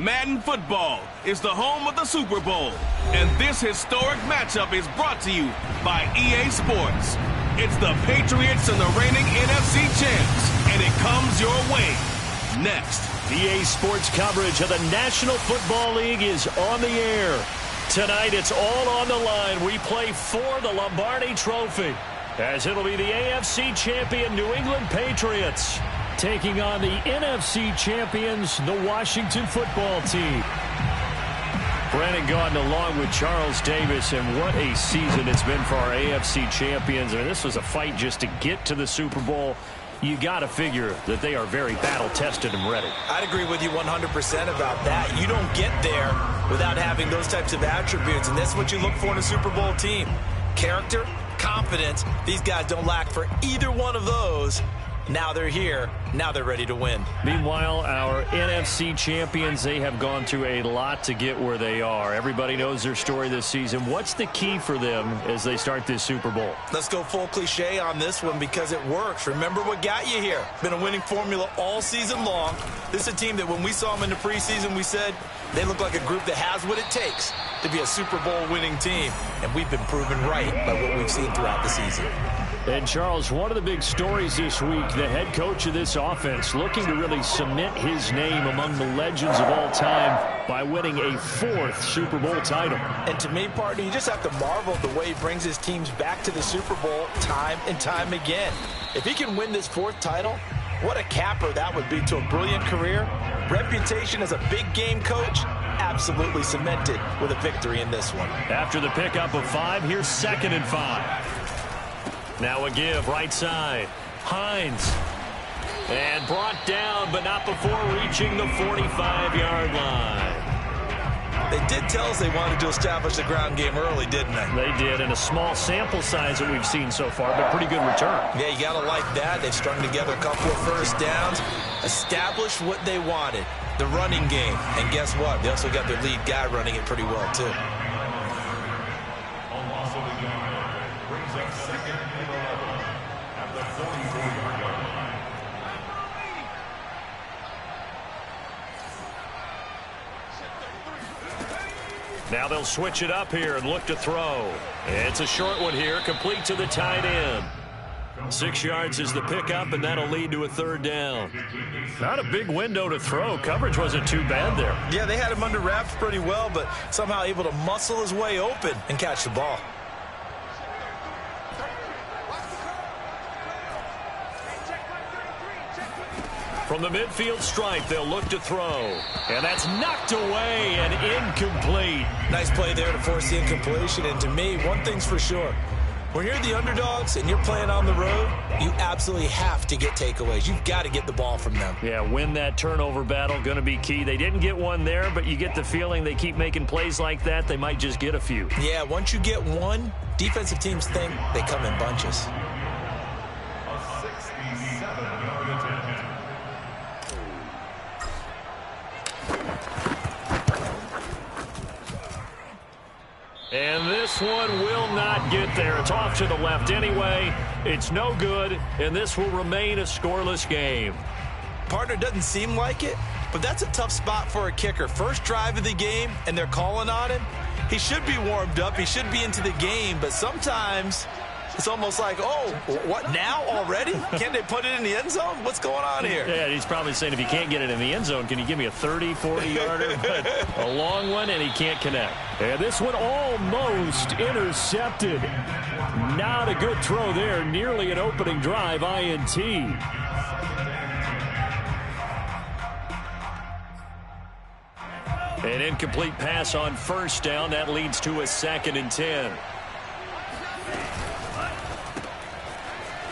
Madden football is the home of the Super Bowl, and this historic matchup is brought to you by EA Sports. It's the Patriots and the reigning NFC champs, and it comes your way next. EA Sports coverage of the National Football League is on the air. Tonight, it's all on the line. We play for the Lombardi Trophy, as it'll be the AFC champion New England Patriots taking on the NFC champions, the Washington Football Team. Brandon Gaudin along with Charles Davis, and what a season it's been for our AFC champions. I mean, this was a fight just to get to the Super Bowl. You got to figure that they are very battle-tested and ready. I'd agree with you 100% about that. You don't get there without having those types of attributes, and that's what you look for in a Super Bowl team. Character, confidence. These guys don't lack for either one of those. Now they're here. Now they're ready to win. Meanwhile, our NFC champions, they have gone through a lot to get where they are. Everybody knows their story this season. What's the key for them as they start this Super Bowl? Let's go full cliche on this one because it works. Remember what got you here. Been a winning formula all season long. This is a team that when we saw them in the preseason, we said they look like a group that has what it takes to be a Super Bowl winning team. And we've been proven right by what we've seen throughout the season. And, Charles, one of the big stories this week, the head coach of this offense looking to really cement his name among the legends of all time by winning a 4th Super Bowl title. And to me, partner, you just have to marvel at the way he brings his teams back to the Super Bowl time and time again. If he can win this 4th title, what a capper that would be to a brilliant career. Reputation as a big game coach, absolutely cemented with a victory in this one. After the pickup of 5, here's 2nd and 5. Now a give, right side. Hines. And brought down, but not before reaching the 45-yard line. They did tell us they wanted to establish the ground game early, didn't they? They did, and a small sample size that we've seen so far, but pretty good return. Yeah, you got to like that. They've strung together a couple of first downs, established what they wanted, the running game. And guess what? They also got their lead guy running it pretty well, too. Now they'll switch it up here and look to throw. It's a short one here, complete to the tight end. 6 yards is the pickup, and that'll lead to a 3rd down. Not a big window to throw. Coverage wasn't too bad there. Yeah, they had him under wraps pretty well, but somehow able to muscle his way open and catch the ball. From the midfield stripe, they'll look to throw. And that's knocked away and incomplete. Nice play there to force the incompletion. And to me, one thing's for sure. When you're the underdogs and you're playing on the road, you absolutely have to get takeaways. You've got to get the ball from them. Yeah, win that turnover battle, going to be key. They didn't get one there, but you get the feeling they keep making plays like that, they might just get a few. Yeah, once you get one, defensive teams think they come in bunches. And this one will not get there. It's off to the left anyway. It's no good, and this will remain a scoreless game. Partner, doesn't seem like it, but that's a tough spot for a kicker. First drive of the game, and they're calling on him. He should be warmed up. He should be into the game, but sometimes it's almost like, oh, what now already? Can't they put it in the end zone? What's going on here? Yeah, he's probably saying if you can't get it in the end zone, can you give me a 30, 40-yarder? But a long one, and he can't connect. And this one almost intercepted. Not a good throw there. Nearly an opening drive, INT. An incomplete pass on 1st down. That leads to a 2nd and 10.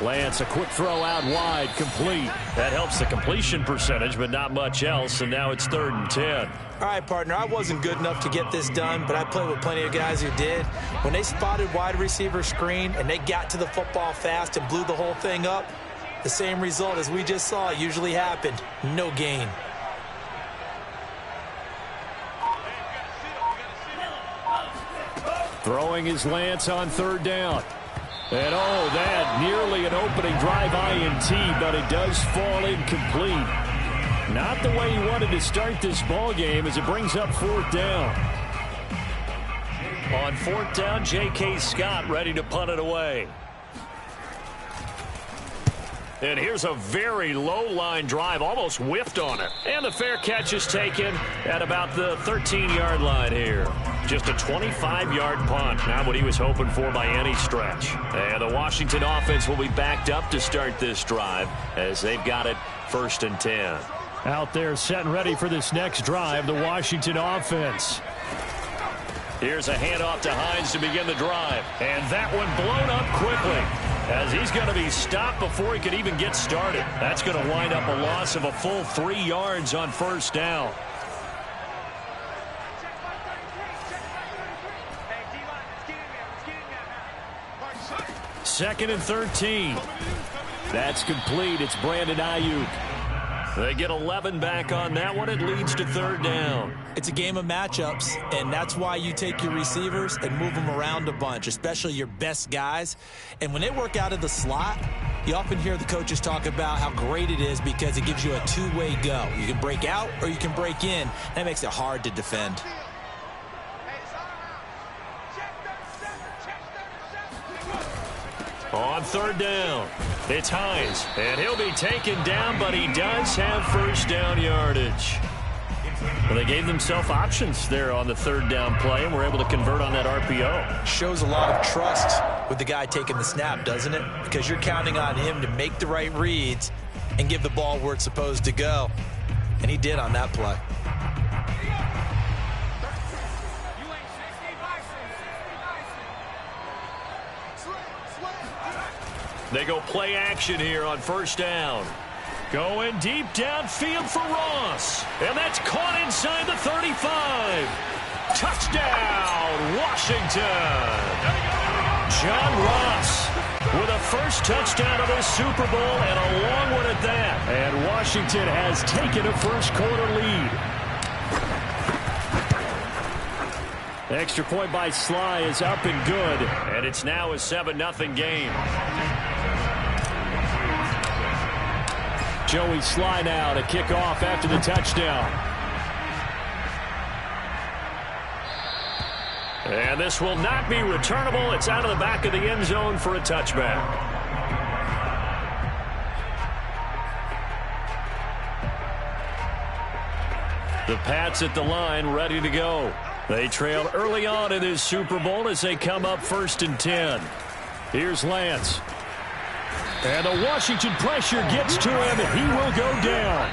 Lance, a quick throw out wide, complete. That helps the completion percentage, but not much else, and now it's 3rd and 10. All right, partner, I wasn't good enough to get this done, but I played with plenty of guys who did. When they spotted wide receiver screen and they got to the football fast and blew the whole thing up, the same result as we just saw usually happened. No gain. Throwing is Lance on 3rd down. And oh, that nearly an opening drive INT, but it does fall incomplete. Not the way he wanted to start this ball game as it brings up fourth down. On fourth down, J.K. Scott ready to punt it away. And here's a very low-line drive, almost whiffed on it. And the fair catch is taken at about the 13-yard line here. Just a 25-yard punt, not what he was hoping for by any stretch. And the Washington offense will be backed up to start this drive as they've got it 1st and 10. Out there set and ready for this next drive, the Washington offense. Here's a handoff to Hines to begin the drive. And that one blown up quickly as he's going to be stopped before he could even get started. That's going to wind up a loss of a full 3 yards on first down. Second and 13. That's complete. It's Brandon Ayuk. They get 11 back on that one. It leads to 3rd down. It's a game of matchups, and that's why you take your receivers and move them around a bunch, especially your best guys. And when they work out of the slot, you often hear the coaches talk about how great it is because it gives you a two-way go. You can break out or you can break in. That makes it hard to defend. On 3rd down, it's Hines, and he'll be taken down, but he does have first down yardage. Well, they gave themselves options there on the 3rd down play, and were able to convert on that RPO. Shows a lot of trust with the guy taking the snap, doesn't it? Because you're counting on him to make the right reads and give the ball where it's supposed to go. And he did on that play. They go play action here on first down. Going deep downfield for Ross. And that's caught inside the 35. Touchdown, Washington. John Ross with a first touchdown of the Super Bowl, and a long one at that. And Washington has taken a first-quarter lead. Extra point by Sly is up and good. And it's now a 7-0 game. Joey Sly now to kick off after the touchdown. And this will not be returnable. It's out of the back of the end zone for a touchback. The Pats at the line ready to go. They trailed early on in this Super Bowl as they come up 1st and 10. Here's Lance. And the Washington pressure gets to him, and he will go down.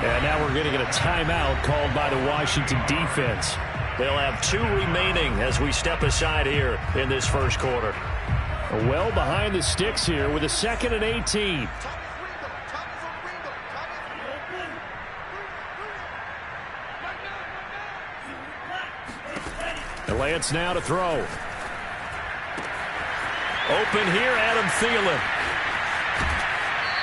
And now we're going to get a timeout called by the Washington defense. They'll have 2 remaining as we step aside here in this first quarter. Well behind the sticks here with a 2nd and 18. Lance now to throw. Open here, Adam Thielen.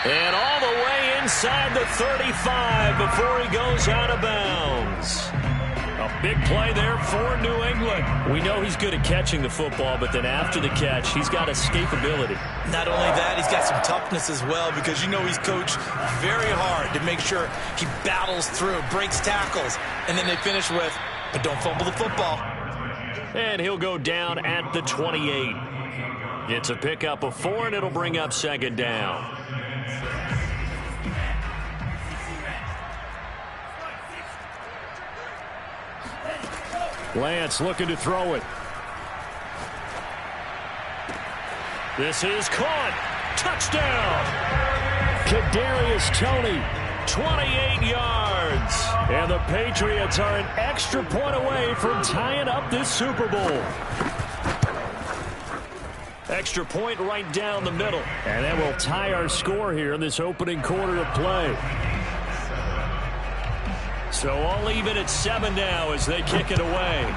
And all the way inside the 35 before he goes out of bounds. A big play there for New England. We know he's good at catching the football, but then after the catch, he's got escapability. Not only that, he's got some toughness as well, because you know he's coached very hard to make sure he battles through, breaks tackles, and then they finish with, but don't fumble the football. And he'll go down at the 28. It's a pickup of 4, and it'll bring up 2nd down. Lance looking to throw it. This is caught. Touchdown. Kadarius Toney, 28 yards. And the Patriots are an extra point away from tying up this Super Bowl. Extra point right down the middle. And that will tie our score here in this opening quarter of play. So all even at 7 now as they kick it away.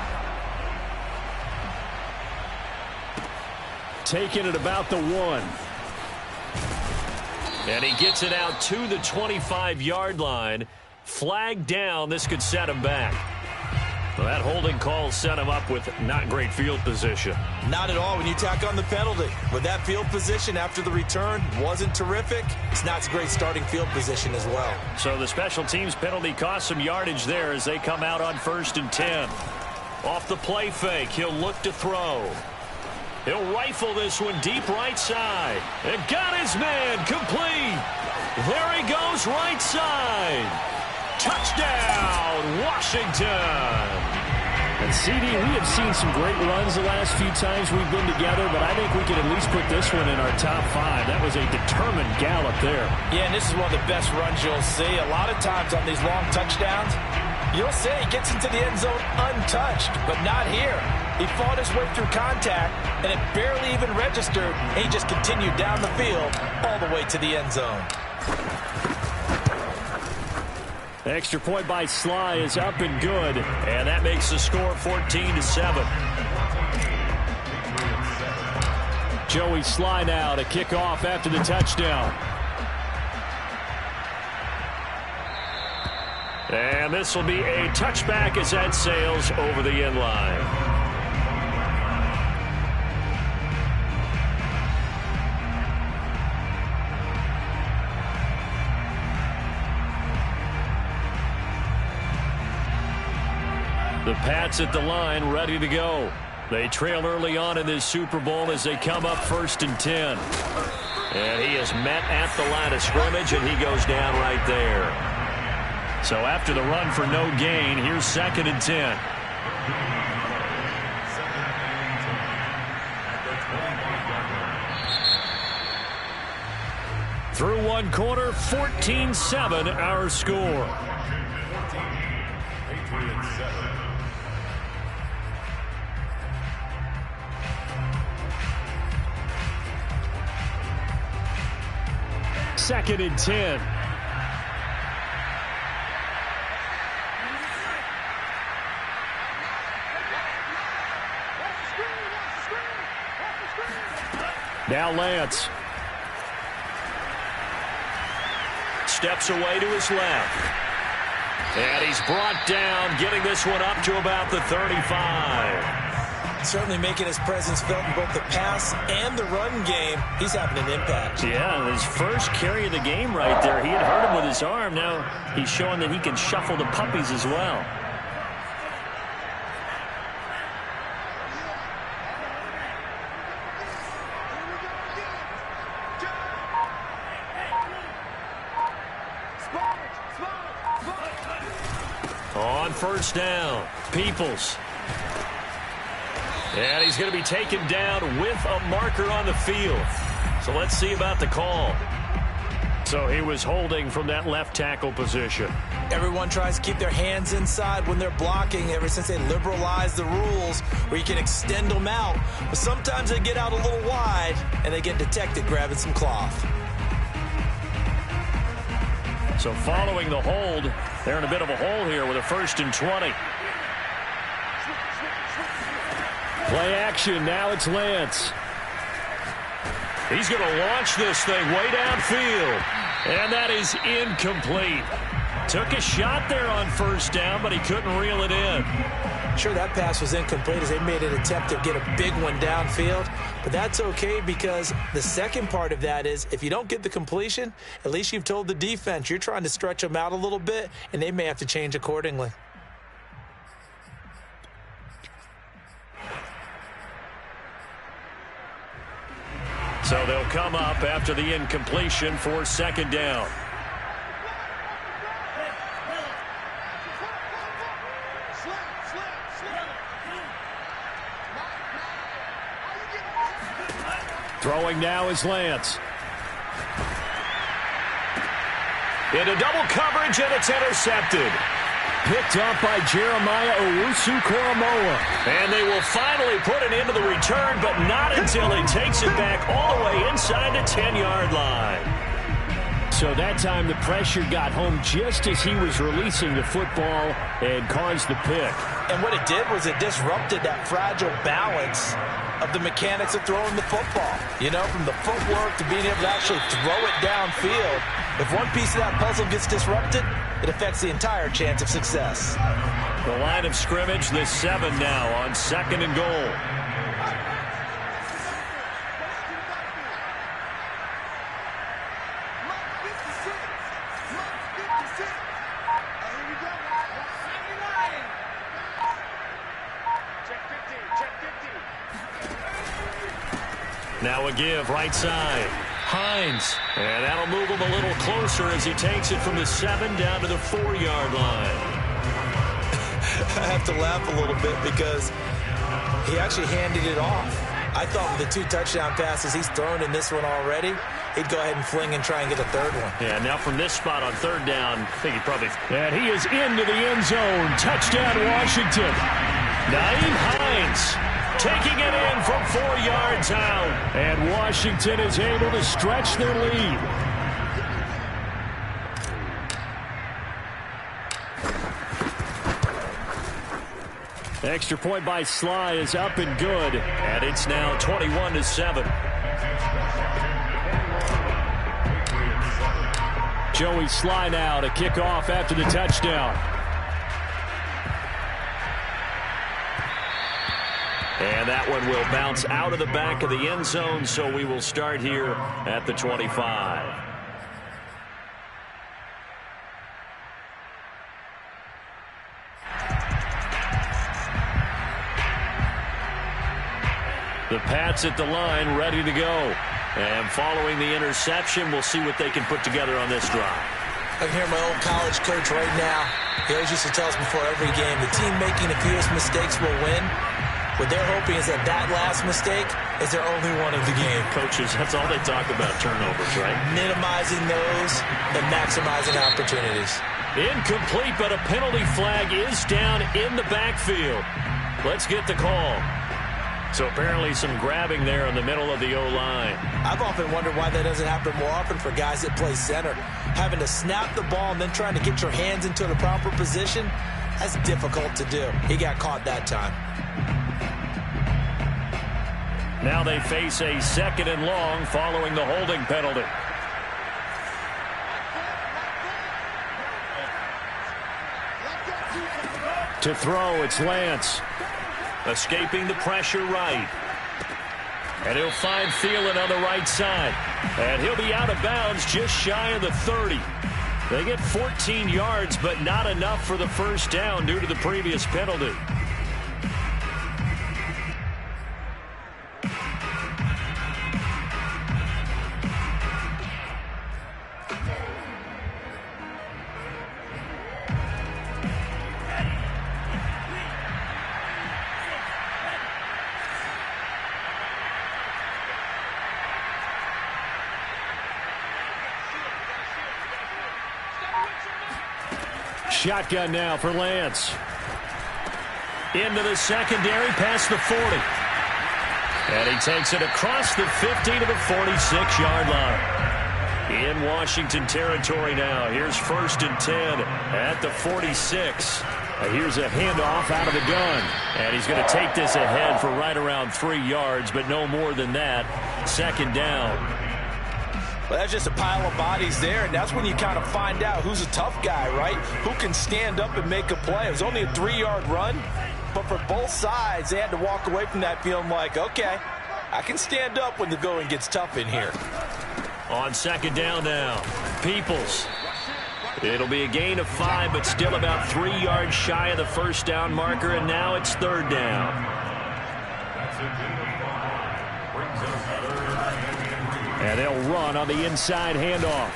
Taking it about the 1. And he gets it out to the 25-yard line. Flag down. This could set him back. Well, that holding call set him up with not great field position. Not at all when you tack on the penalty. With that field position after the return wasn't terrific, it's not a great starting field position as well. So the special teams penalty cost some yardage there as they come out on 1st and 10. Off the play fake, he'll look to throw. He'll rifle this one deep right side. And got his man complete. There he goes right side. Touchdown, Washington. And CD, we have seen some great runs the last few times we've been together, but I think we can at least put this one in our top 5. That was a determined gallop there. Yeah, and this is one of the best runs you'll see. A lot of times on these long touchdowns, you'll see he gets into the end zone untouched, but not here. He fought his way through contact, and it barely even registered. He just continued down the field all the way to the end zone. Extra point by Sly is up and good. And that makes the score 14-7. Joey Sly now to kick off after the touchdown. And this will be a touchback as that sails over the end line. The Pats at the line, ready to go. They trail early on in this Super Bowl as they come up 1st and 10. And he is met at the line of scrimmage, and he goes down right there. So after the run for no gain, here's 2nd and 10. Through one quarter, 14-7 our score. Second and 10. Now Lance. Steps away to his left. And he's brought down, getting this one up to about the 35. Certainly making his presence felt in both the pass and the run game. He's having an impact. Yeah, his first carry of the game right there. He had hurt him with his arm. Now he's showing that he can shuffle the puppies as well. On 1st down, Peoples. And he's going to be taken down with a marker on the field. So let's see about the call. So he was holding from that left tackle position. Everyone tries to keep their hands inside when they're blocking ever since they liberalized the rules where you can extend them out. But sometimes they get out a little wide and they get detected grabbing some cloth. So following the hold, they're in a bit of a hole here with a 1st and 20. Play action. Now it's Lance. He's going to launch this thing way downfield. And that is incomplete. Took a shot there on 1st down, but he couldn't reel it in. Sure, that pass was incomplete as they made an attempt to get a big one downfield. But that's okay because the second part of that is if you don't get the completion, at least you've told the defense you're trying to stretch them out a little bit, and they may have to change accordingly. So they'll come up after the incompletion for 2nd down. Throwing now is Lance. Into double coverage, and it's intercepted. Picked up by Jeremiah Owusu-Koramoah. And they will finally put it into the return, but not until he takes it back all the way inside the 10-yard line. So that time the pressure got home just as he was releasing the football and caused the pick. And what it did was it disrupted that fragile balance of the mechanics of throwing the football. You know, from the footwork to being able to actually throw it downfield. If one piece of that puzzle gets disrupted, it affects the entire chance of success. The line of scrimmage, the 7 now on 2nd and goal. Now a give right side. Hines. And that'll move him a little closer as he takes it from the 7 down to the 4-yard line. I have to laugh a little bit because he actually handed it off. I thought with the 2 touchdown passes he's thrown in this one already, he'd go ahead and fling and try and get a 3rd one. Yeah, now from this spot on 3rd down, I think he probably... And he is into the end zone. Touchdown, Washington. Nyheim Hines taking it in from 4 yards out. And Washington is able to stretch their lead. Extra point by Sly is up and good. And it's now 21-7. Joey Sly now to kick off after the touchdown. And that one will bounce out of the back of the end zone, so we will start here at the 25. The Pats at the line, ready to go. And following the interception, we'll see what they can put together on this drive. I can hear my old college coach right now. He always used to tell us before every game, the team making the fewest mistakes will win. What they're hoping is that that last mistake is their only one of the game. Coaches, that's all they talk about, turnovers, right? Minimizing those and maximizing opportunities. Incomplete, but a penalty flag is down in the backfield. Let's get the call. So apparently some grabbing there in the middle of the O-line. I've often wondered why that doesn't happen more often for guys that play center. Having to snap the ball and then trying to get your hands into the proper position, that's difficult to do. He got caught that time. Now they face a 2nd and long following the holding penalty. To throw, it's Lance. Escaping the pressure right. And he'll find Thielen on the right side. And he'll be out of bounds just shy of the 30. They get 14 yards, but not enough for the first down due to the previous penalty. Shotgun now for Lance. Into the secondary, past the 40. And he takes it across the 50 to the 46-yard line. In Washington territory now. Here's 1st and 10 at the 46. Here's a handoff out of the gun. And he's going to take this ahead for right around 3 yards, but no more than that. 2nd down. Well, that's just a pile of bodies there, and that's when you kind of find out who's a tough guy, right? Who can stand up and make a play. It was only a 3-yard run, but for both sides, they had to walk away from that feeling like, okay, I can stand up when the going gets tough in here. On 2nd down now, Peoples. It'll be a gain of 5, but still about 3 yards shy of the first down marker, and now it's 3rd down. And they'll run on the inside handoff.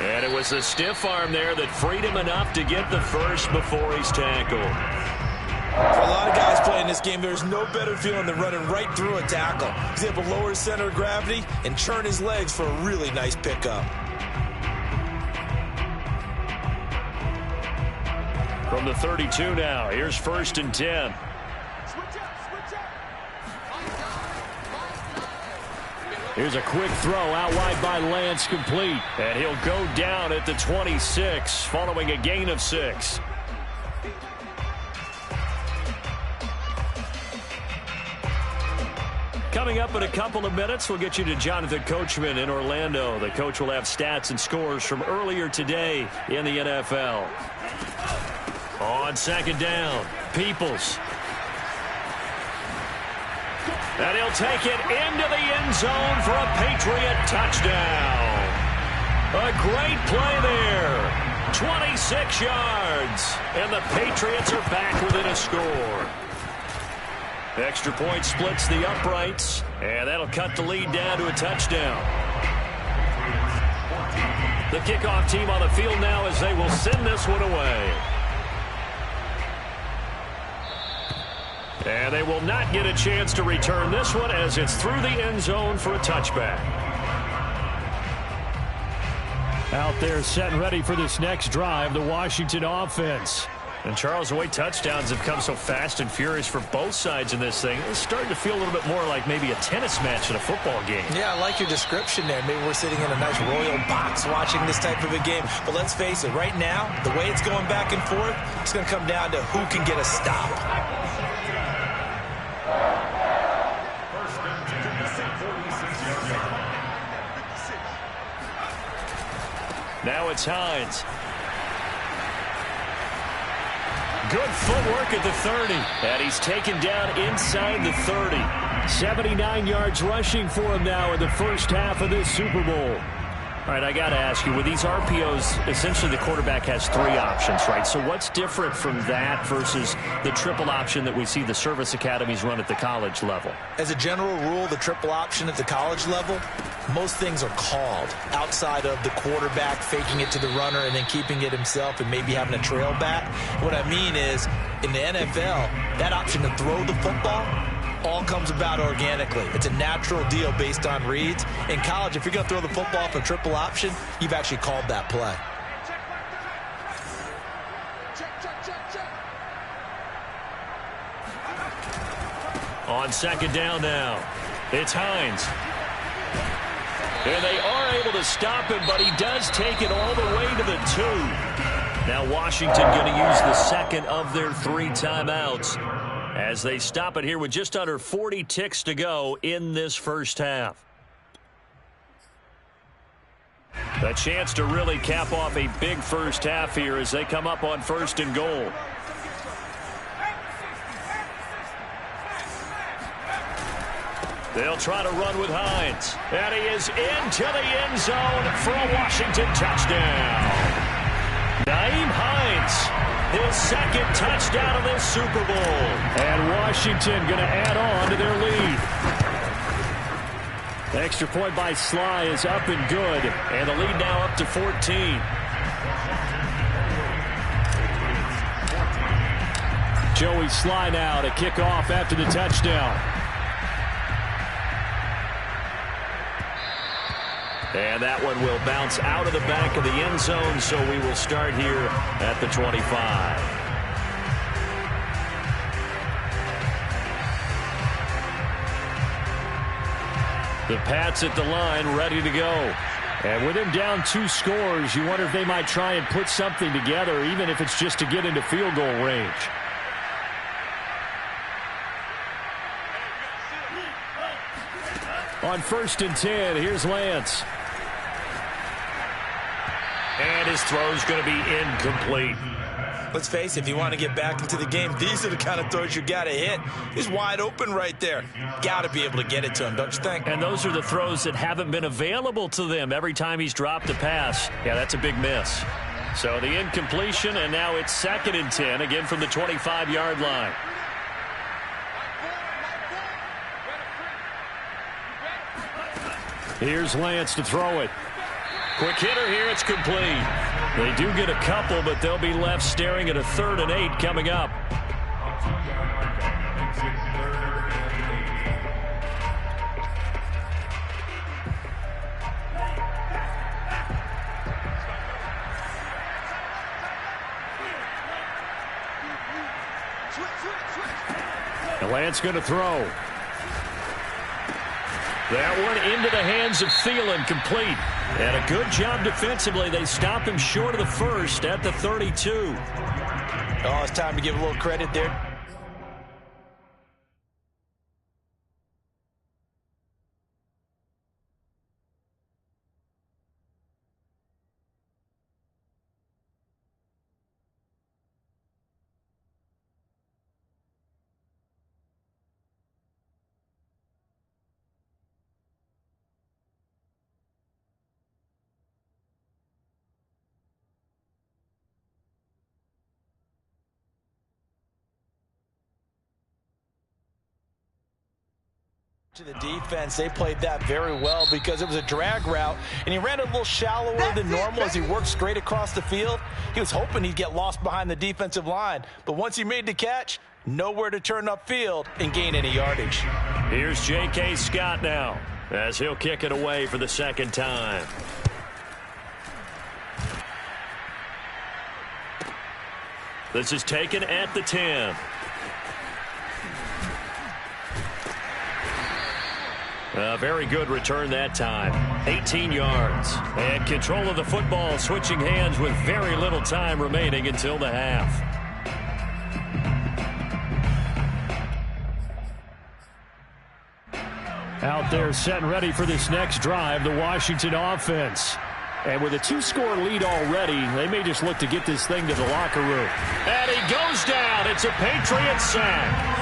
And it was a stiff arm there that freed him enough to get the first before he's tackled. For a lot of guys playing this game, there's no better feeling than running right through a tackle. He's able to lower his center of gravity and churn his legs for a really nice pickup. From the 32 now, here's 1st and 10. Here's a quick throw out wide by Lance, complete. And he'll go down at the 26 following a gain of 6. Coming up in a couple of minutes, we'll get you to Jonathan Coachman in Orlando. The coach will have stats and scores from earlier today in the NFL. On second down, Peoples. And he'll take it into the end zone for a Patriot touchdown. A great play there. 26 yards. And the Patriots are back within a score. Extra point splits the uprights. And that'll cut the lead down to a touchdown. The kickoff team on the field now as they will send this one away. And they will not get a chance to return this one as it's through the end zone for a touchback. Out there set and ready for this next drive, the Washington offense. And Charles, the way touchdowns have come so fast and furious for both sides in this thing, it's starting to feel a little bit more like maybe a tennis match in a football game. Yeah, I like your description there. Maybe we're sitting in a nice royal box watching this type of a game. But let's face it, right now, the way it's going back and forth, it's going to come down to who can get a stop. Now it's Hines. Good footwork at the 30. And he's taken down inside the 30. 79 yards rushing for him now in the first half of this Super Bowl. All right, I got to ask you, with these RPOs, essentially the quarterback has 3 options, right? So what's different from that versus the triple option that we see the service academies run at the college level? As a general rule, the triple option at the college level, most things are called outside of the quarterback faking it to the runner and then keeping it himself and maybe having a trail back. What I mean is, in the NFL, that option to throw the football all comes about organically. It's a natural deal based on reads. In college, if you're going to throw the football for triple option, you've actually called that play. On second down now, it's Hines. And they are able to stop him, but he does take it all the way to the 2. Now Washington going to use the second of their 3 timeouts as they stop it here with just under 40 ticks to go in this first half. A chance to really cap off a big first half here as they come up on 1st and goal. They'll try to run with Hines. And he is into the end zone for a Washington touchdown. Nyheim Hines, his second touchdown of this Super Bowl. And Washington going to add on to their lead. The extra point by Sly is up and good. And the lead now up to 14. Joey Sly now to kick off after the touchdown. And that one will bounce out of the back of the end zone, so we will start here at the 25. The Pats at the line, ready to go. And with him down 2 scores, you wonder if they might try and put something together, even if it's just to get into field goal range. On 1st and 10, here's Lance. And his throw's going to be incomplete. Let's face it, if you want to get back into the game, these are the kind of throws you got to hit. He's wide open right there. Got to be able to get it to him, don't you think? And those are the throws that haven't been available to them every time he's dropped a pass. Yeah, that's a big miss. So the incompletion, and now it's 2nd and 10, again from the 25-yard line. Here's Lance to throw it. Quick hitter here, it's complete. They do get a couple, but they'll be left staring at a 3rd and 8 coming up. And Lance going to throw. That one into the hands of Thielen, complete. And a good job defensively. They stop him short of the 1st at the 32. Oh, it's time to give a little credit there. To the defense, they played that very well because it was a drag route, and he ran a little shallower than normal as he worked straight across the field. He was hoping he'd get lost behind the defensive line, but once he made the catch, nowhere to turn upfield and gain any yardage. Here's J.K. Scott now as he'll kick it away for the second time. This is taken at the 10. A very good return that time. 18 yards. And control of the football switching hands with very little time remaining until the half. Out there set and ready for this next drive, the Washington offense. And with a 2-score lead already, they may just look to get this thing to the locker room. And he goes down. It's a Patriot sack.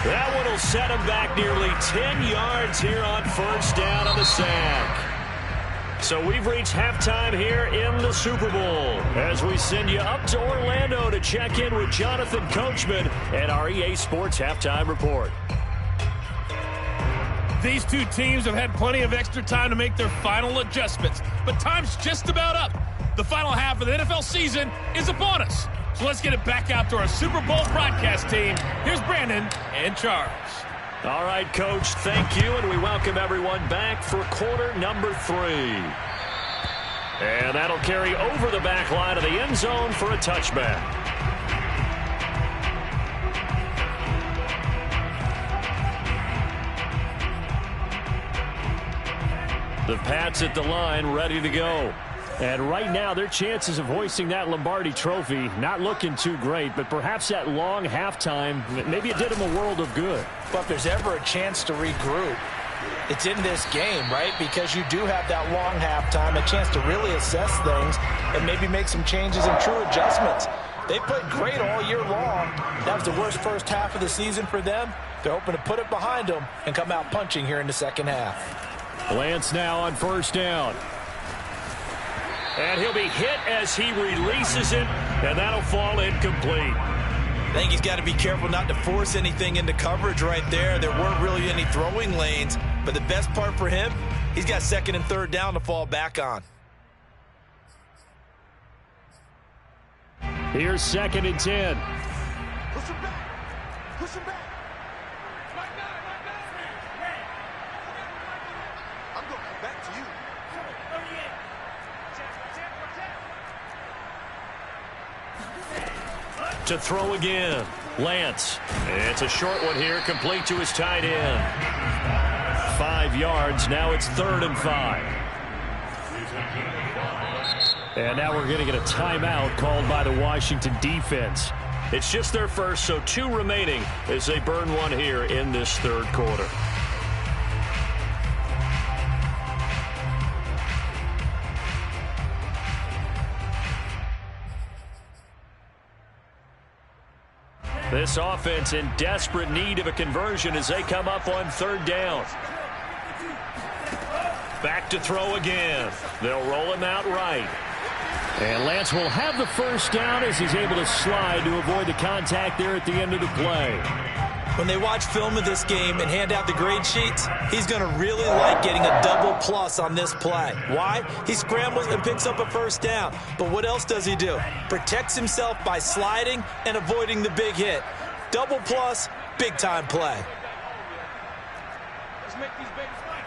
That one will set him back nearly 10 yards here on first down on the sack. So we've reached halftime here in the Super Bowl as we send you up to Orlando to check in with Jonathan Coachman and our EA Sports Halftime Report. These two teams have had plenty of extra time to make their final adjustments, but time's just about up. The final half of the NFL season is upon us. So let's get it back out to our Super Bowl broadcast team. Here's Brandon and Charles. All right, Coach, thank you, and we welcome everyone back for quarter number 3. And that'll carry over the back line of the end zone for a touchback. The Pats at the line, ready to go. And right now, their chances of hoisting that Lombardi trophy not looking too great, but perhaps that long halftime, maybe it did them a world of good. But if there's ever a chance to regroup, it's in this game, right? Because you do have that long halftime, a chance to really assess things and maybe make some changes and true adjustments. They played great all year long. That was the worst first half of the season for them. They're hoping to put it behind them and come out punching here in the second half. Lance now on first down. And he'll be hit as he releases it, and that'll fall incomplete. I think he's got to be careful not to force anything into coverage right there. There weren't really any throwing lanes, but the best part for him, he's got second and third down to fall back on. Here's second and 10. Push him back. Push him back. I'm going to come back to you. To throw again, Lance. It's a short one here, complete to his tight end. 5 yards, now it's 3rd and 5. And now we're going to get a timeout called by the Washington defense. It's just their first, so 2 remaining as they burn one here in this third quarter. This offense in desperate need of a conversion as they come up on 3rd down. Back to throw again. They'll roll him out right. And Lance will have the first down as he's able to slide to avoid the contact there at the end of the play. When they watch film of this game and hand out the grade sheets, he's going to really like getting a double plus on this play. Why? He scrambles and picks up a first down. But what else does he do? Protects himself by sliding and avoiding the big hit. Double plus, big time play. Let's make these babies fight.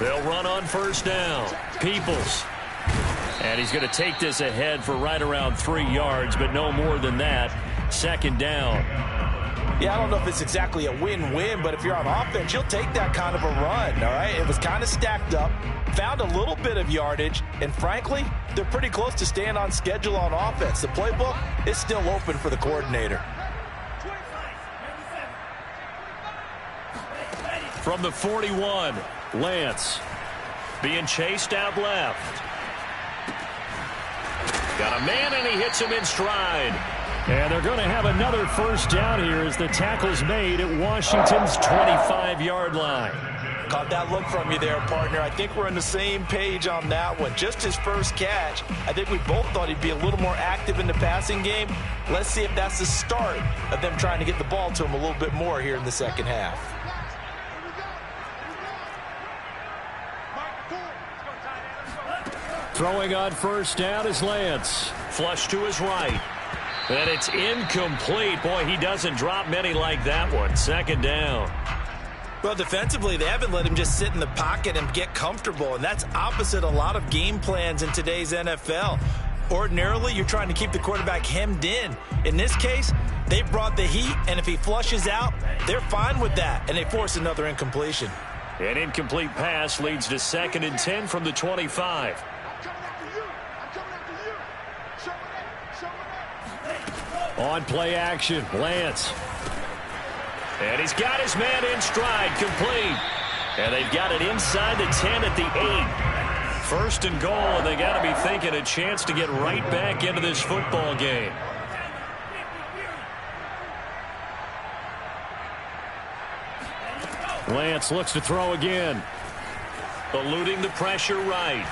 They'll run on first down. Peoples. And he's going to take this ahead for right around 3 yards, but no more than that. 2nd down. Yeah, I don't know if it's exactly a win-win, but if you're on offense, you'll take that kind of a run, all right? It was kind of stacked up, found a little bit of yardage, and frankly, they're pretty close to staying on schedule on offense. The playbook is still open for the coordinator. From the 41, Lance being chased out left. Got a man, and he hits him in stride. And they're going to have another first down here as the tackle's made at Washington's 25-yard line. Caught that look from you there, partner. I think we're on the same page on that one. Just his first catch. I think we both thought he'd be a little more active in the passing game. Let's see if that's the start of them trying to get the ball to him a little bit more here in the second half. Throwing on first down is Lance. Flush to his right. And it's incomplete. Boy, he doesn't drop many like that one. Second down. Well, defensively, they haven't let him just sit in the pocket and get comfortable, and that's opposite a lot of game plans in today's NFL. Ordinarily, you're trying to keep the quarterback hemmed in. In this case, they brought the heat, and if he flushes out, they're fine with that, and they force another incompletion. An incomplete pass leads to 2nd and 10 from the 25. On play action, Lance. And he's got his man in stride, complete. And they've got it inside the 10 at the 8. First and goal, and they got to be thinking a chance to get right back into this football game. Lance looks to throw again. Eluding the pressure right.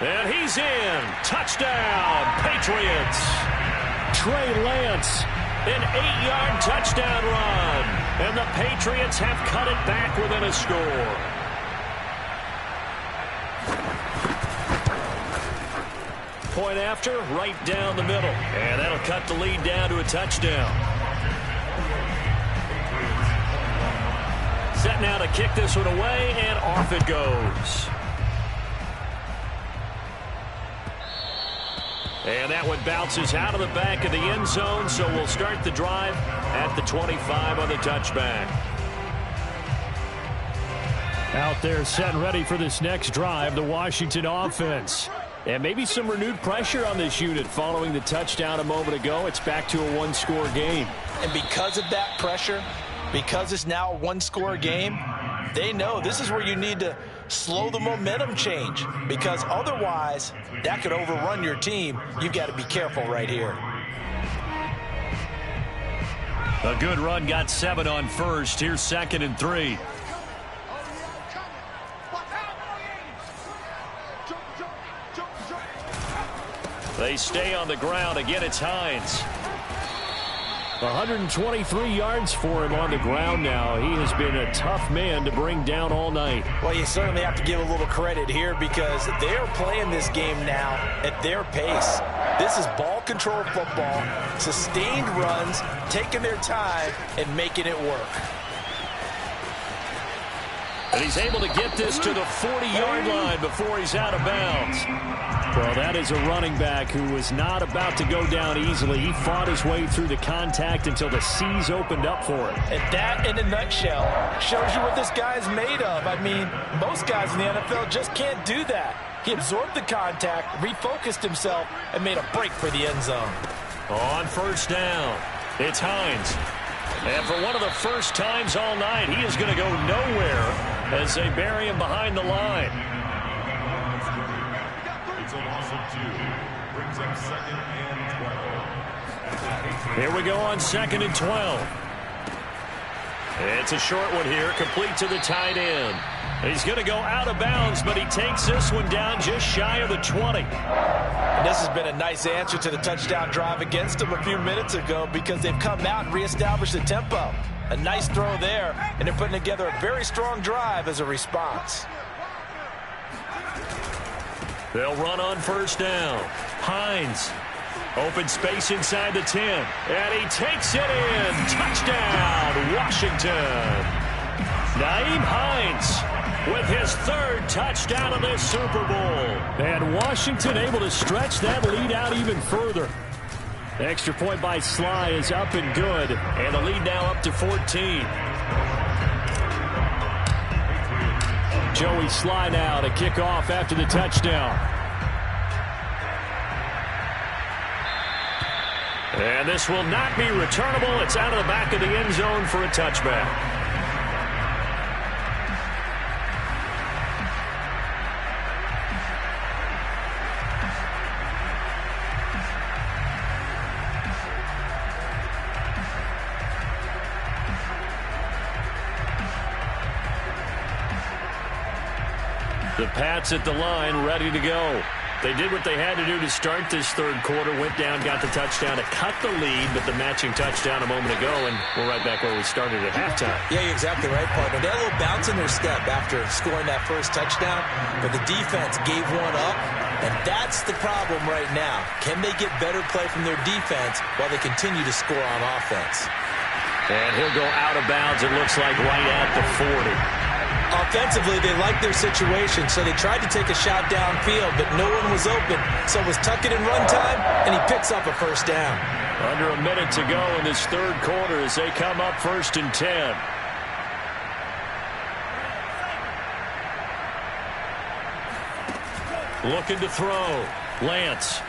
And he's in. Touchdown, Patriots. Trey Lance. An 8-yard touchdown run. And the Patriots have cut it back within a score. Point after, right down the middle. And that'll cut the lead down to a touchdown. Set now to kick this one away, and off it goes. And that one bounces out of the back of the end zone, so we'll start the drive at the 25 on the touchback. Out there set and ready for this next drive, the Washington offense. And maybe some renewed pressure on this unit following the touchdown a moment ago. It's back to a one-score game. And because of that pressure, because it's now a one-score game, they know this is where you need to slow the momentum change, because otherwise that could overrun your team. You've got to be careful right here. A good run, got 7 on first. Here's 2nd and 3. They stay on the ground. Again, it's Hines. 123 yards for him on the ground now. He has been a tough man to bring down all night. Well, you certainly have to give a little credit here, because they're playing this game now at their pace. This is ball control football, sustained runs, taking their time and making it work. And he's able to get this to the 40-yard line before he's out of bounds. Well, that is a running back who was not about to go down easily. He fought his way through the contact until the seas opened up for him. And that, in a nutshell, shows you what this guy's made of. I mean, most guys in the NFL just can't do that. He absorbed the contact, refocused himself, and made a break for the end zone. On first down, it's Hines. And for one of the first times all night, he is going to go nowhere as they bury him behind the line. It's a loss of 2. Brings up 2nd and 12. Here we go on 2nd and 12. It's a short one here, complete to the tight end. He's going to go out of bounds, but he takes this one down just shy of the 20. And this has been a nice answer to the touchdown drive against them a few minutes ago, because they've come out and reestablished the tempo. A nice throw there, and they're putting together a very strong drive as a response. They'll run on first down. Hines. Open space inside the 10. And he takes it in. Touchdown, Washington. Nyheim Hines with his 3rd touchdown of this Super Bowl. And Washington able to stretch that lead out even further. The extra point by Sly is up and good. And the lead now up to 14. Joey Sly now to kick off after the touchdown. And this will not be returnable. It's out of the back of the end zone for a touchback. The Pats at the line, ready to go. They did what they had to do to start this third quarter, went down, got the touchdown to cut the lead, but the matching touchdown a moment ago, and we're right back where we started at halftime. Yeah, you're exactly right, partner. They had a little bounce in their step after scoring that first touchdown, but the defense gave one up, and that's the problem right now. Can they get better play from their defense while they continue to score on offense? And he'll go out of bounds, it looks like, right at the 40. Offensively, they liked their situation, so they tried to take a shot downfield, but no one was open. So it was tuck it and run time, and he picks up a first down. Under a minute to go in this third quarter as they come up 1st and 10. Looking to throw. Lance.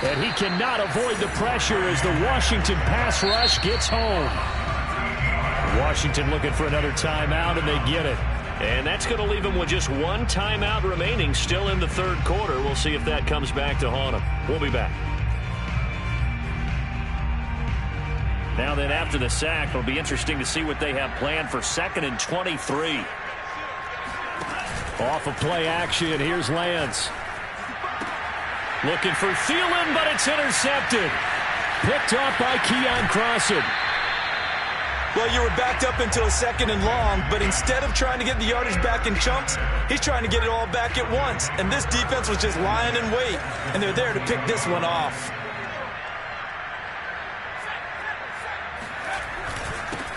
And he cannot avoid the pressure as the Washington pass rush gets home. Washington looking for another timeout, and they get it. And that's going to leave them with just one timeout remaining still in the third quarter. We'll see if that comes back to haunt them. We'll be back. Now then, after the sack, it'll be interesting to see what they have planned for 2nd and 23. Off of play action, here's Lance. Looking for Thielen, but it's intercepted. Picked off by Keon Crossan. Well, you were backed up into a 2nd and long, but instead of trying to get the yardage back in chunks, he's trying to get it all back at once. And this defense was just lying in wait, and they're there to pick this one off.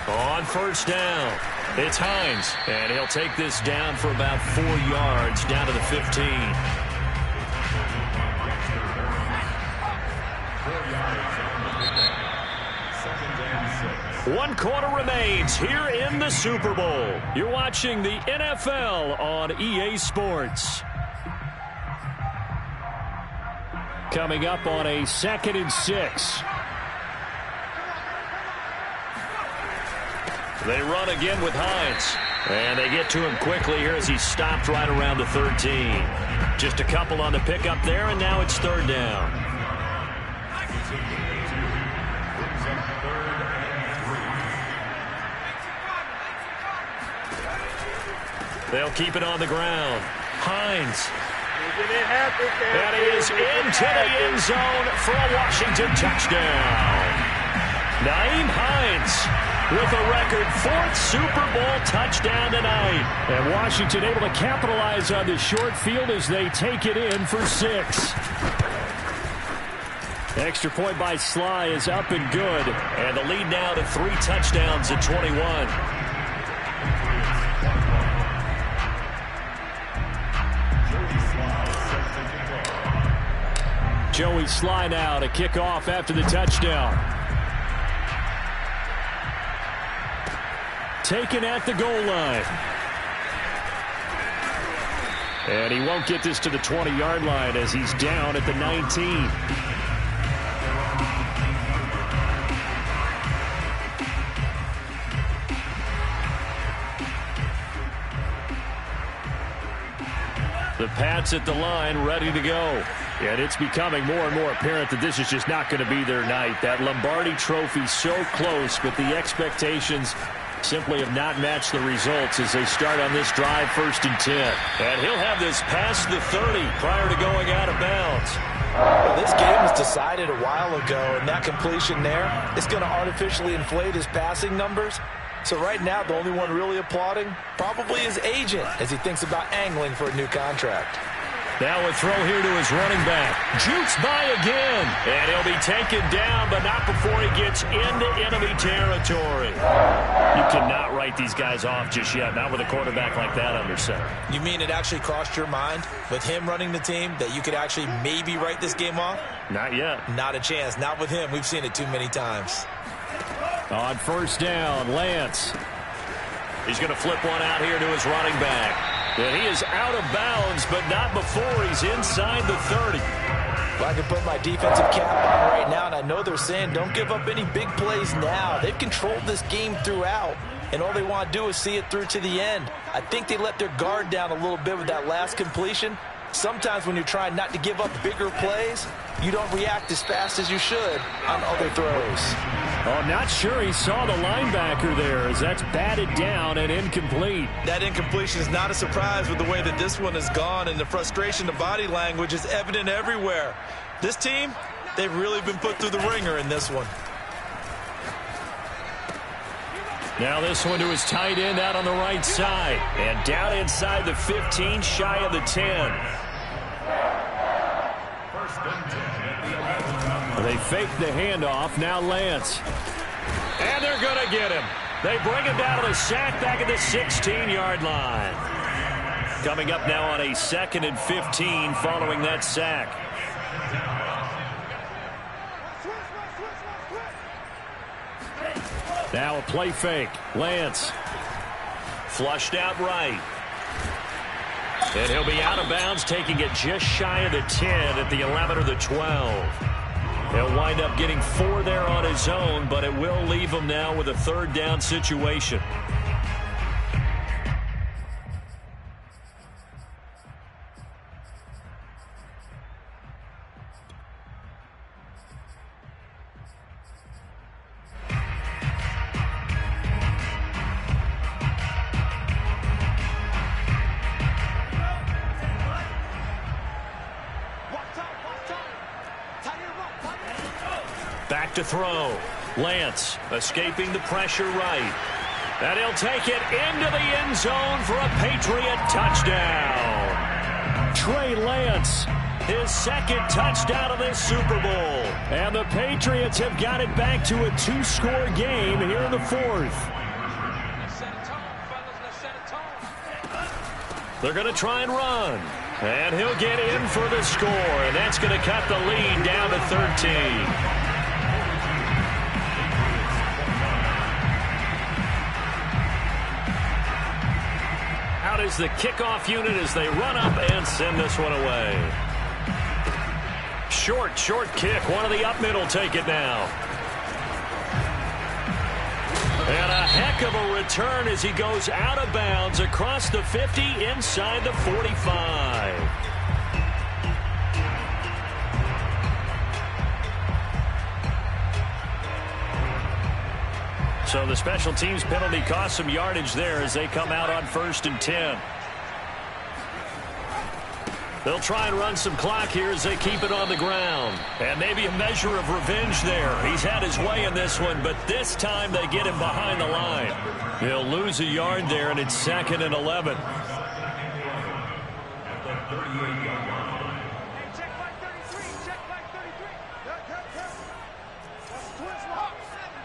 On 1st down, it's Hines, and he'll take this down for about 4 yards, down to the 15. 1 quarter remains here in the Super Bowl. You're watching the NFL on EA Sports. Coming up on a 2nd and 6. They run again with Hines. And they get to him quickly here as he's stopped right around the 13. Just a couple on the pickup there, and now it's 3rd down. They'll keep it on the ground. Hines. And he is into the end zone for a Washington touchdown. Nyheim Hines with a record 4th Super Bowl touchdown tonight. And Washington able to capitalize on the short field as they take it in for 6. Extra point by Sly is up and good. And the lead now to 3 touchdowns at 21. Joey Sly now to kick off after the touchdown. Taken at the goal line. And he won't get this to the 20-yard line as he's down at the 19. The Pats at the line, ready to go. And it's becoming more and more apparent that this is just not going to be their night. That Lombardi trophy so close, but the expectations simply have not matched the results as they start on this drive 1st and 10. And he'll have this past the 30 prior to going out of bounds. Well, this game was decided a while ago, and that completion there is going to artificially inflate his passing numbers. So right now, the only one really applauding probably his agent as he thinks about angling for a new contract. Now a throw here to his running back. Jukes by again. And he'll be taken down, but not before he gets into enemy territory. You cannot write these guys off just yet, not with a quarterback like that under center. You mean it actually crossed your mind with him running the team that you could actually maybe write this game off? Not yet. Not a chance. Not with him. We've seen it too many times. On 1st down, Lance. He's going to flip one out here to his running back. And he is out of bounds, but not before he's inside the 30. Well, I can put my defensive cap on right now, and I know they're saying don't give up any big plays now. They've controlled this game throughout, and all they want to do is see it through to the end. I think they let their guard down a little bit with that last completion, Sometimes when you're trying not to give up bigger plays, you don't react as fast as you should on other throws. Oh, not sure he saw the linebacker there as that's batted down and incomplete. That incompletion is not a surprise with the way that this one has gone, and the frustration, the body language is evident everywhere. This team, they've really been put through the ringer in this one. Now this one to his tight end out on the right side. And down inside the 15, shy of the 10. They fake the handoff. Now Lance. And they're going to get him. They bring him down to the sack back at the 16-yard line. Coming up now on a 2nd and 15 following that sack. Now a play fake. Lance. Flushed out right. And he'll be out of bounds, taking it just shy of the 10 at the 11 or the 12. He'll wind up getting 4 there on his own, but it will leave him now with a 3rd down situation. Back to throw. Lance escaping the pressure right. And he'll take it into the end zone for a Patriot touchdown. Trey Lance, his 2nd touchdown of this Super Bowl. And the Patriots have got it back to a 2-score game here in the 4th. They're going to try and run. And he'll get in for the score. And that's going to cut the lead down to 13. Out is the kickoff unit as they run up and send this one away. Short kick. One of the up middle take it now. And a heck of a return as he goes out of bounds across the 50 inside the 45. So the special teams penalty cost some yardage there as they come out on 1st and 10. They'll try and run some clock here as they keep it on the ground. And maybe a measure of revenge there. He's had his way in this one, but this time they get him behind the line. He'll lose a yard there, and it's 2nd and 11.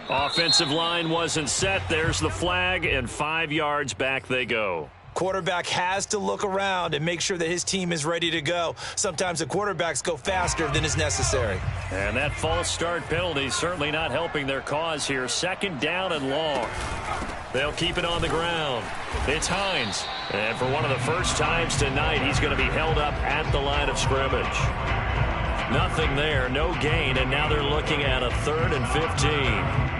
Offensive line wasn't set. There's the flag, and 5 yards back they go. Quarterback has to look around and make sure that his team is ready to go. Sometimes the quarterbacks go faster than is necessary. And that false start penalty certainly not helping their cause here. 2nd down and long. They'll keep it on the ground. It's Hines. And for one of the first times tonight, he's going to be held up at the line of scrimmage. Nothing there, no gain, and now they're looking at a 3rd and 15.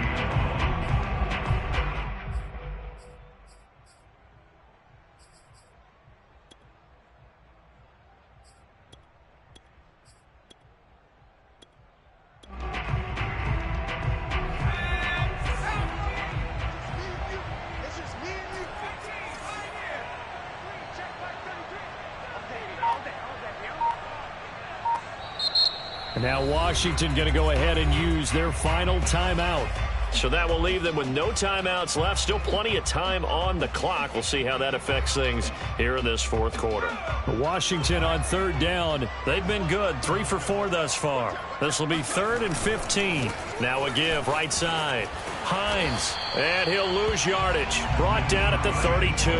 Now Washington going to go ahead and use their final timeout. So that will leave them with no timeouts left. Still plenty of time on the clock. We'll see how that affects things here in this 4th quarter. Washington on 3rd down. They've been good. 3 for 4 thus far. This will be 3rd and 15. Now a give right side. Hines. And he'll lose yardage. Brought down at the 32.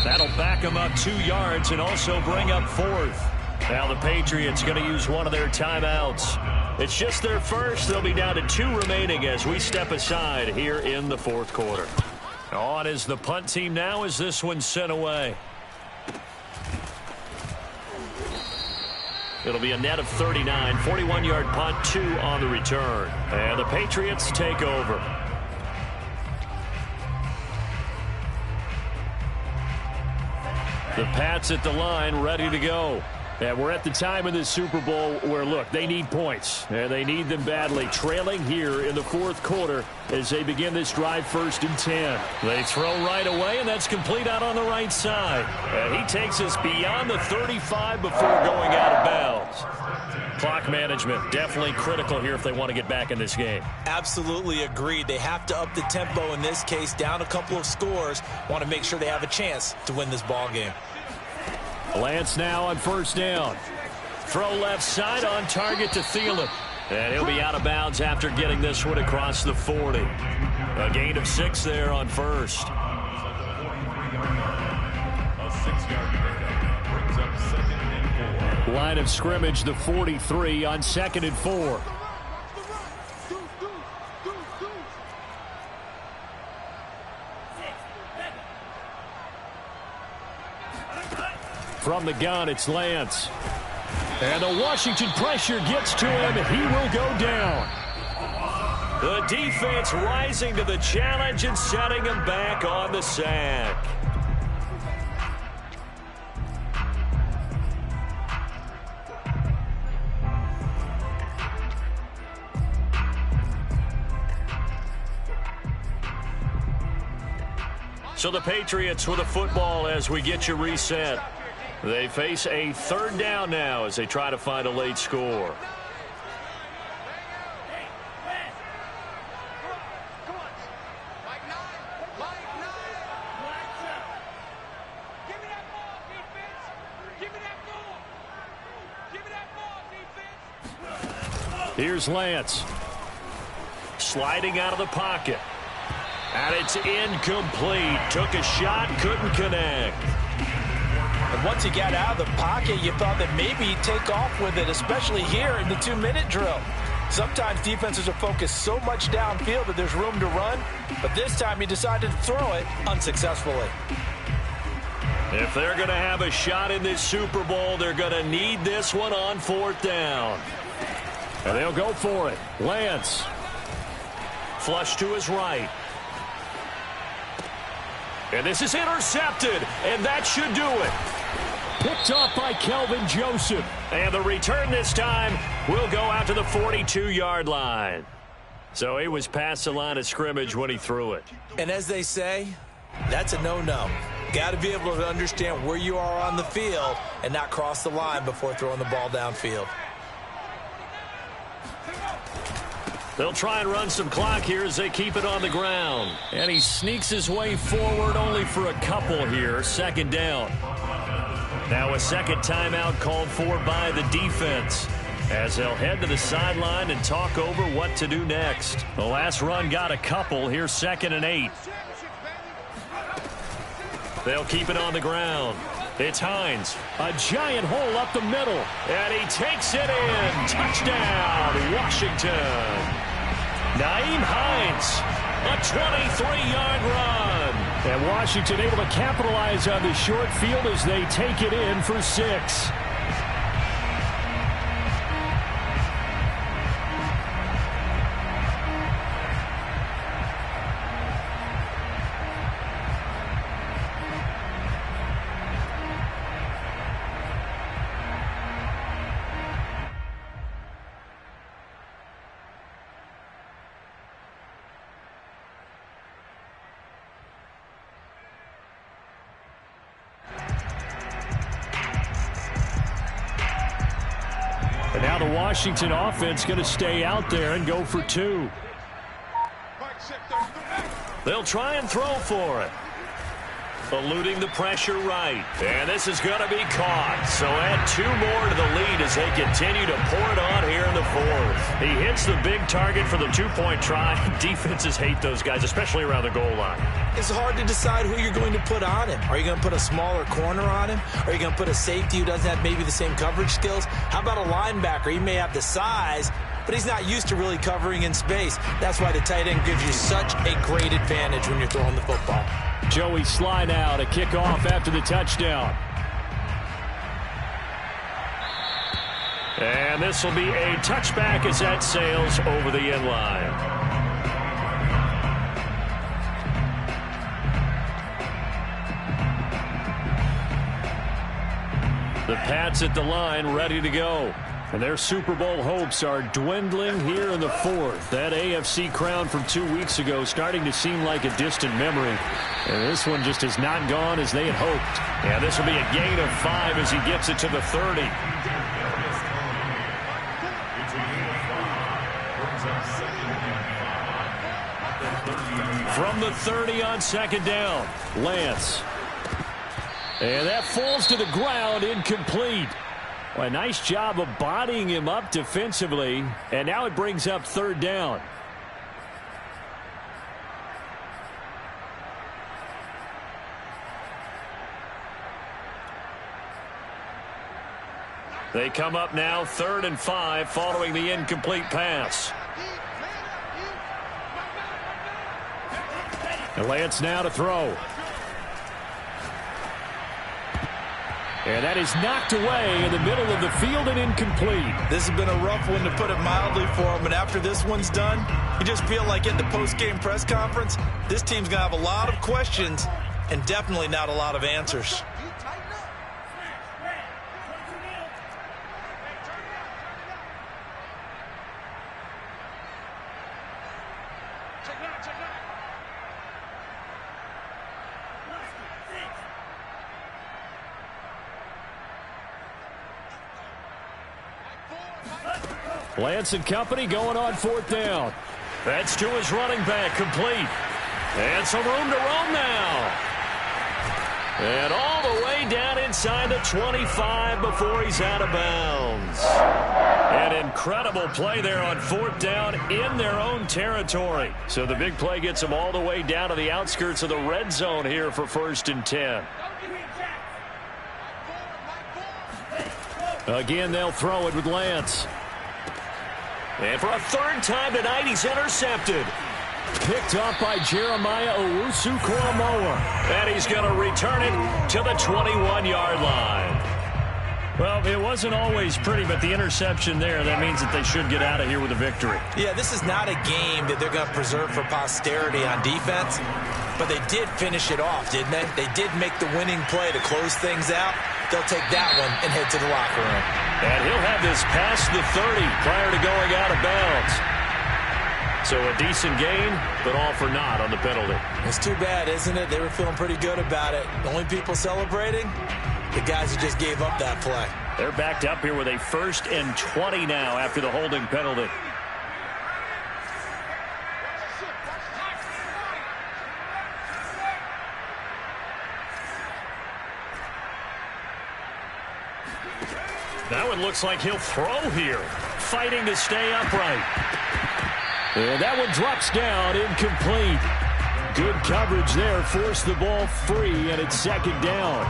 That'll back him up 2 yards and also bring up 4th. Now the Patriots going to use one of their timeouts. It's just their first. They'll be down to 2 remaining as we step aside here in the 4th quarter. On is the punt team now as this one's sent away. It'll be a net of 39. 41-yard punt, 2 on the return. And the Patriots take over. The Pats at the line, ready to go. And we're at the time in this Super Bowl where, look, they need points. And they need them badly. Trailing here in the fourth quarter as they begin this drive 1st and 10. They throw right away, and that's complete out on the right side. And he takes us beyond the 35 before going out of bounds. Clock management definitely critical here if they want to get back in this game. Absolutely agreed. They have to up the tempo in this case, down a couple of scores. Want to make sure they have a chance to win this ball game. Lance now on 1st down. Throw left side on target to Thielen. And he'll be out of bounds after getting this one across the 40. A gain of 6 there on 1st. A 6-yard pickup brings up 2nd and 4. Line of scrimmage, the 43 on 2nd and 4. From the gun, it's Lance. And the Washington pressure gets to him. He will go down. The defense rising to the challenge and setting him back on the sack. So the Patriots with a football as we get you reset. They face a 3rd down now as they try to find a late score. Here's Lance. Sliding out of the pocket. And it's incomplete. Took a shot, couldn't connect. And once he got out of the pocket, you thought that maybe he'd take off with it, especially here in the 2-minute drill. Sometimes defenses are focused so much downfield that there's room to run, but this time he decided to throw it unsuccessfully. If they're going to have a shot in this Super Bowl, they're going to need this one on 4th down. And they'll go for it. Lance. Flush to his right. And this is intercepted, and that should do it. Picked off by Kelvin Joseph. And the return this time will go out to the 42-yard line. So he was past the line of scrimmage when he threw it. And as they say, that's a no-no. Got to be able to understand where you are on the field and not cross the line before throwing the ball downfield. They'll try and run some clock here as they keep it on the ground. And he sneaks his way forward only for a couple here. 2nd down. Now a second timeout called for by the defense as they'll head to the sideline and talk over what to do next. The last run got a couple. Here's 2nd and 8. They'll keep it on the ground. It's Hines. A giant hole up the middle. And he takes it in. Touchdown, Washington. Nyheim Hines, a 23-yard run. And Washington able to capitalize on the short field as they take it in for 6. And now the Washington offense going to stay out there and go for 2. They'll try and throw for it. Eluding the pressure right. And this is going to be caught. So add 2 more to the lead as they continue to pour it on here in the 4th. He hits the big target for the 2-point try. Defenses hate those guys, especially around the goal line. It's hard to decide who you're going to put on him. Are you going to put a smaller corner on him? Are you going to put a safety who doesn't have maybe the same coverage skills? How about a linebacker? He may have the size, but he's not used to really covering in space. That's why the tight end gives you such a great advantage when you're throwing the football. Joey Sly now to kick off after the touchdown. And this will be a touchback as that sails over the end line. The Pats at the line, ready to go. And their Super Bowl hopes are dwindling here in the fourth. That AFC crown from 2 weeks ago starting to seem like a distant memory. And this one just has not gone as they had hoped. Yeah, this will be a gain of 5 as he gets it to the 30. From the 30 on second down, Lance. And that falls to the ground, incomplete. Well, a nice job of bodying him up defensively, and now it brings up third down. They come up now 3rd and 5 following the incomplete pass. And Lance now to throw. And that is knocked away in the middle of the field and incomplete. This has been a rough one, to put it mildly, for him. And after this one's done, you just feel like at the post-game press conference, this team's going to have a lot of questions and definitely not a lot of answers. Lance and company going on 4th down. That's to his running back, complete. And some room to roam now. And all the way down inside the 25 before he's out of bounds. An incredible play there on 4th down in their own territory. So the big play gets them all the way down to the outskirts of the red zone here for 1st and 10. Again, they'll throw it with Lance. And for a 3rd time tonight, he's intercepted. Picked up by Jeremiah Owusu-Koramoah. And he's going to return it to the 21-yard line. Well, it wasn't always pretty, but the interception there, that means that they should get out of here with a victory. Yeah, this is not a game that they're going to preserve for posterity on defense, but they did finish it off, didn't they? They did make the winning play to close things out. They'll take that one and head to the locker room. And he'll have this past the 30 prior to going out of bounds. So a decent gain, but all for naught on the penalty. It's too bad, isn't it? They were feeling pretty good about it. The only people celebrating, the guys who just gave up that play. They're backed up here with a 1st and 20 now after the holding penalty. Now it looks like he'll throw here, fighting to stay upright. And that one drops down, incomplete. Good coverage there, forced the ball free, and it's 2nd down.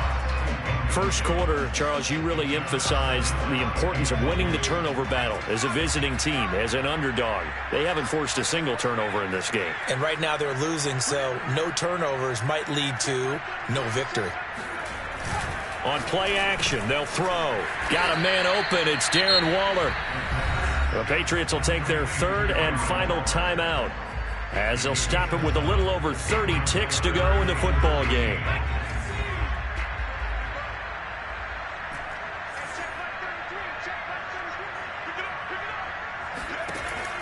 First quarter, Charles, you really emphasized the importance of winning the turnover battle as a visiting team, as an underdog. They haven't forced a single turnover in this game. And right now they're losing, so no turnovers might lead to no victory. On play action, they'll throw. Got a man open. It's Darren Waller. The Patriots will take their 3rd and final timeout as they'll stop it with a little over 30 ticks to go in the football game.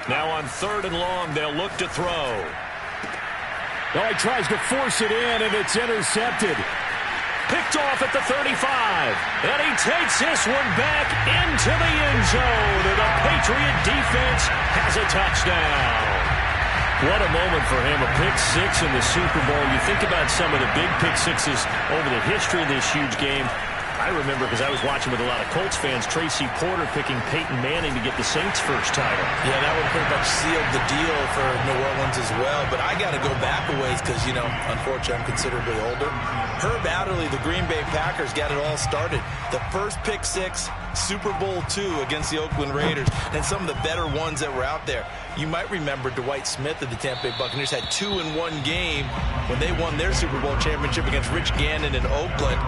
Now on 3rd and long, they'll look to throw. Oh, he tries to force it in, and it's intercepted. Picked off at the 35. And he takes this one back into the end zone. And the Patriot defense has a touchdown. What a moment for him. A pick 6 in the Super Bowl. You think about some of the big pick 6s over the history of this huge game. I remember, because I was watching with a lot of Colts fans, Tracy Porter picking Peyton Manning to get the Saints' first title. Yeah, that would pretty much sealed the deal for New Orleans as well. But I got to go back a ways because, you know, unfortunately I'm considerably older. Herb Adderley, the Green Bay Packers, got it all started. The first pick 6, Super Bowl II against the Oakland Raiders, and some of the better ones that were out there. You might remember Dwight Smith of the Tampa Bay Buccaneers had 2 in one game when they won their Super Bowl championship against Rich Gannon in Oakland.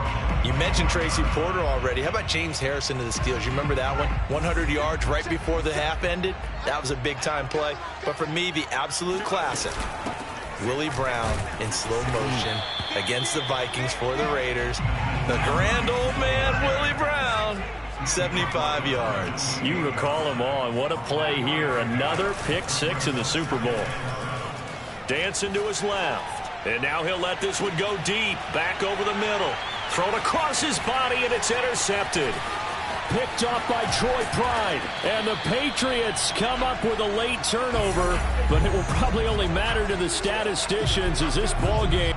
You mentioned Tracy Porter already. How about James Harrison of the Steelers? You remember that one? 100 yards right before the half ended. That was a big-time play. But for me, the absolute classic, Willie Brown in slow motion against the Vikings for the Raiders. The grand old man, Willie Brown. 75 yards. You recall him on. What a play here. Another pick six in the Super Bowl. Dancing to his left. And now he'll let this one go deep. Back over the middle. Thrown across his body, and it's intercepted. Picked off by Troy Pride. And the Patriots come up with a late turnover, but it will probably only matter to the statisticians as this ball game